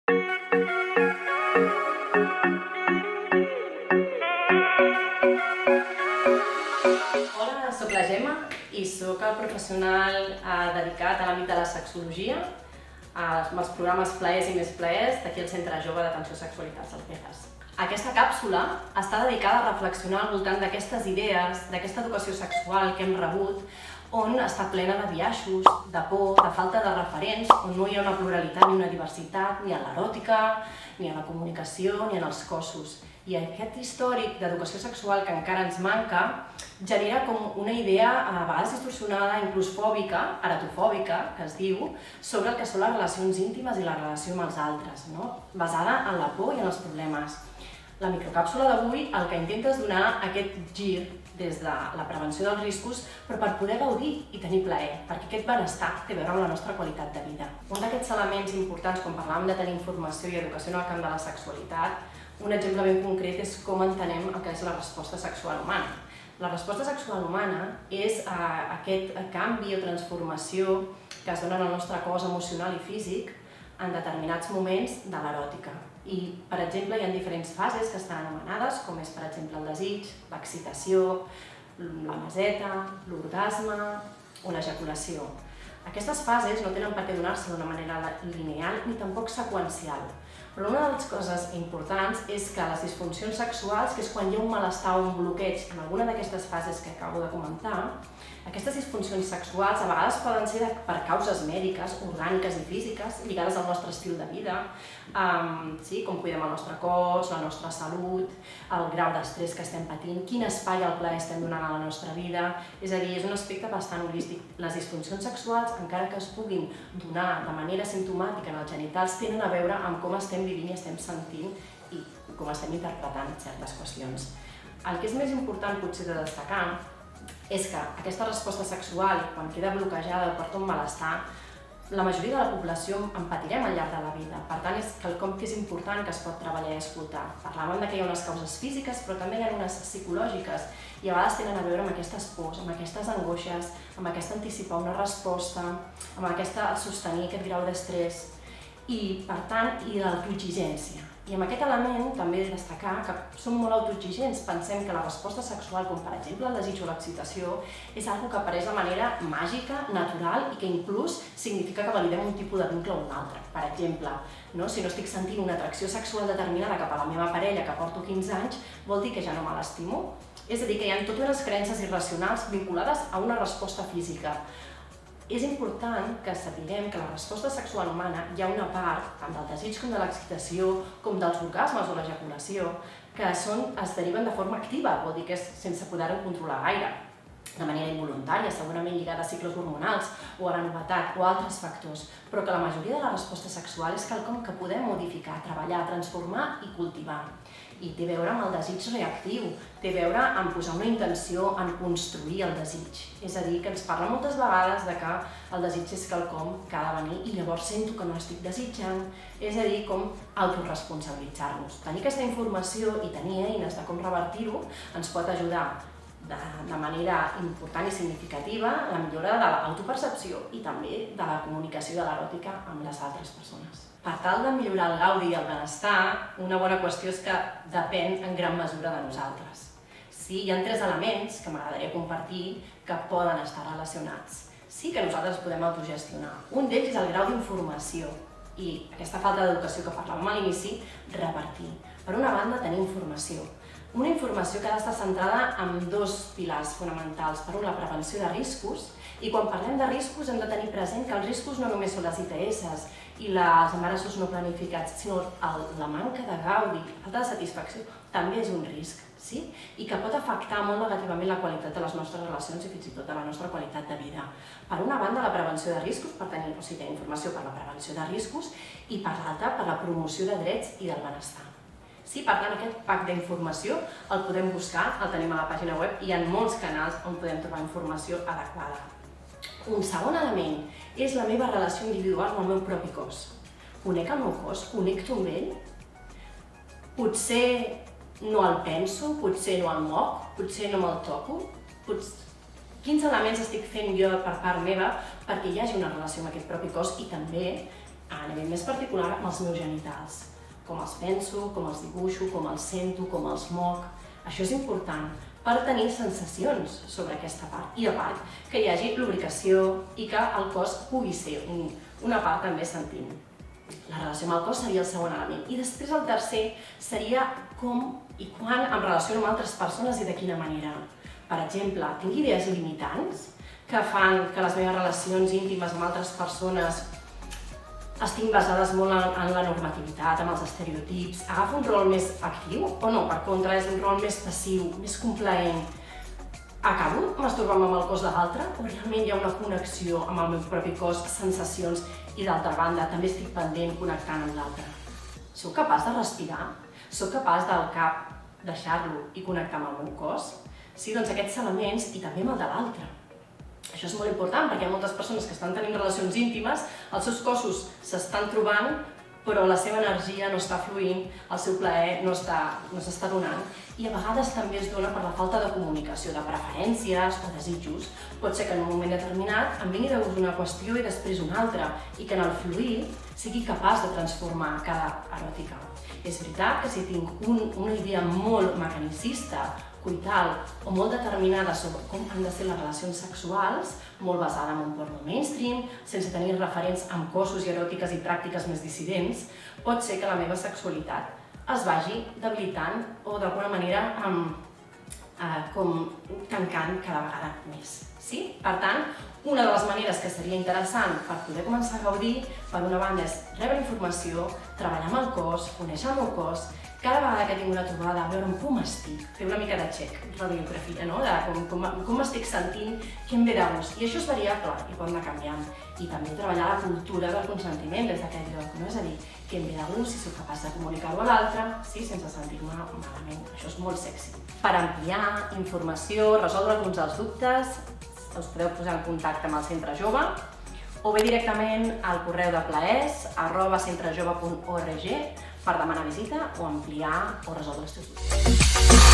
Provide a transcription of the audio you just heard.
Hola, soc la Gemma i soc el professional dedicat a l'àmbit de la sexologia, amb els programes Plaers i Més Plaers d'aquí al Centre Jove d'Atenció a Sexualitats, el CEJAS. Aquesta càpsula està dedicada a reflexionar al voltant d'aquestes idees, d'aquesta educació sexual que hem rebut, on està plena de biaixos, de por, de falta de referents, on no hi ha una pluralitat ni una diversitat, ni en l'eròtica, ni en la comunicació, ni en els cossos. I aquest històric d'educació sexual que encara ens manca genera com una idea a vegades distorsionada, inclús fòbica, eretofòbica, que es diu, sobre el que són les relacions íntimes i la relació amb els altres, basada en la por i en els problemes. La microcàpsula d'avui el que intenta és donar aquest gir des de la prevenció dels riscos, però per poder gaudir i tenir plaer, perquè aquest benestar té a veure amb la nostra qualitat de vida. Un d'aquests elements importants quan parlàvem de tenir informació i educació en el camp de la sexualitat, un exemple ben concret és com entenem el que és la resposta sexual humana. La resposta sexual humana és aquest canvi o transformació que es dona en el nostre cos emocional i físic en determinats moments de l'eròtica. I, per exemple, hi ha diferents fases que estan anomenades, com és, per exemple, el desig, l'excitació, la meseta, l'orgasme o l'ejaculació. Aquestes fases no tenen per què donar-se d'una manera lineal ni tampoc seqüencial. Però una de les coses importants és que les disfuncions sexuals, que és quan hi ha un malestar o un bloqueig en alguna d'aquestes fases que acabo de comentar, aquestes disfuncions sexuals a vegades poden ser per causes mèdiques, orgàniques i físiques, lligades al nostre estil de vida, com cuidem el nostre cos, la nostra salut, el grau d'estrès que estem patint, quin espai al plaer estem donant a la nostra vida. És a dir, és un aspecte bastant holístic. Les disfuncions sexuals, encara que es puguin donar de manera simptomàtica en els genitals, tenen a veure amb com estem vivint i estem sentint i com estem interpretant certes qüestions. El que és més important potser de destacar és que aquesta resposta sexual, quan queda bloquejada o porta un malestar, la majoria de la població en patirem al llarg de la vida. Per tant, és quelcom que és important que es pot treballar i escoltar. Parlàvem que hi ha unes causes físiques, però també hi ha unes psicològiques i a vegades tenen a veure amb aquestes pors, amb aquestes angoixes, amb aquest anticipar una resposta, amb aquesta sostenir aquest grau d'estrès i, per tant, i de l'autoexigència. I amb aquest element també destacar que som molt autoexigents, pensem que la resposta sexual, com per exemple el desig o l'excitació, és una cosa que apareix de manera màgica, natural i que inclús significa que validem un tipus de vincle o un altre. Per exemple, si no estic sentint una atracció sexual determinada cap a la meva parella que porto 15 anys, vol dir que ja no me l'estimo? És a dir, que hi ha totes unes creences irracionals vinculades a una resposta física. És important que sapiguem que la resposta sexual humana hi ha una part, tant del desig com de l'excitació, com dels orgasmes o l'ejaculació, que es deriven de forma activa, vol dir que és sense poder-ho controlar gaire, de manera involuntària, segurament lligada a cicles hormonals o a la novetat o a altres factors, però que la majoria de la resposta sexual és quelcom que podem modificar, treballar, transformar i cultivar. I té a veure amb el desig reactiu, té a veure amb posar una intenció en construir el desig. És a dir, que ens parla moltes vegades de que el desig és quelcom que ha de venir i llavors sento que no estic desitjant. És a dir, com autoresponsabilitzar-nos. Tenir aquesta informació i tenir eines de com revertir-ho ens pot ajudar de manera important i significativa la millora de l'autopercepció i també de la comunicació de l'eròtica amb les altres persones. Per tal de millorar el gaudi i el benestar, una bona qüestió és que depèn en gran mesura de nosaltres. Sí, hi ha 3 elements que m'agradaria compartir que poden estar relacionats. Sí que nosaltres podem autogestionar. Un d'ells és el grau d'informació i aquesta falta d'educació que parlàvem a l'inici, revertir. Per una banda, tenir informació. Una informació que ha d'estar centrada en 2 pilars fonamentals. Per un, la prevenció de riscos, i quan parlem de riscos hem de tenir present que els riscos no només són les ITS i els embarassos no planificats, sinó la manca de gaudi, la falta de satisfacció, també és un risc, sí? I que pot afectar molt negativament la qualitat de les nostres relacions i fins i tot de la nostra qualitat de vida. Per una banda, la prevenció de riscos, tenir informació per la prevenció de riscos, i per l'altra, per la promoció de drets i del benestar. Sí, per tant, aquest pack d'informació el podem buscar, el tenim a la pàgina web i hi ha molts canals on podem trobar informació adequada. Un segon element és la meva relació individual amb el meu propi cos. Conec el meu cos? Connecto amb ell? Potser no el penso, potser no el moc, potser no me'l toco? Quins elements estic fent jo per part meva perquè hi hagi una relació amb aquest propi cos i també a nivell més particular amb els meus genitals. Com els penso, com els dibuixo, com els sento, com els moc. Això és important per tenir sensacions sobre aquesta part. I a part, que hi hagi lubricació i que el cos pugui ser una part també sentint. La relació amb el cos seria el segon element. I després el tercer seria com i quan em relaciono amb altres persones i de quina manera. Per exemple, tinc idees limitants que fan que les meves relacions íntimes amb altres persones estiguin basades molt en la normativitat, en els estereotips. Agafo un rol més actiu o no? Per contra, és un rol més passiu, més complaent. Acabo masturbant amb el cos de l'altre o realment hi ha una connexió amb el meu propi cos, sensacions i d'altra banda també estic pendent connectant amb l'altre? Soc capaç de respirar? Soc capaç del cap deixar-lo i connectar amb el meu cos? Sí, doncs aquests elements i també amb el de l'altre. Això és molt important perquè hi ha moltes persones que estan tenint relacions íntimes, els seus cossos s'estan trobant, però la seva energia no està fluint, el seu plaer no s'està donant i a vegades també es dona per la falta de comunicació, de preferències o desitjos. Pot ser que en un moment determinat em vingui de gust una qüestió i després una altra i que en el fluir sigui capaç de transformar cada eròtica. És veritat que si tinc una idea molt mecanicista, coital o molt determinada sobre com han de ser les relacions sexuals, molt basada en un porno mainstream, sense tenir referents amb cossos i eròtiques i pràctiques més dissidents, pot ser que la meva sexualitat es vagi debilitant o d'alguna manera com tancant cada vegada més. Sí? Per tant, una de les maneres que seria interessant per poder començar a gaudir, per una banda, és rebre informació, treballar amb el cos, conèixer el meu cos, cada vegada que tinc una trobada, veure com estic, fer una mica de check, radiografia, no? De com estic sentint, què em ve de gust. I això és variable i pot anar canviant. I també treballar la cultura del consentiment des d'aquest lloc, no? És a dir, què em ve de gust, si soc capaç de comunicar-ho a l'altre, sí, sense sentir-me malament. Això és molt sexy. Per ampliar informació, resoldre alguns dels dubtes, us podeu posar en contacte amb el Centre Jove o bé directament al correu de plaers@centrejove.org per demanar visita o ampliar o resoldre els teus dubtes.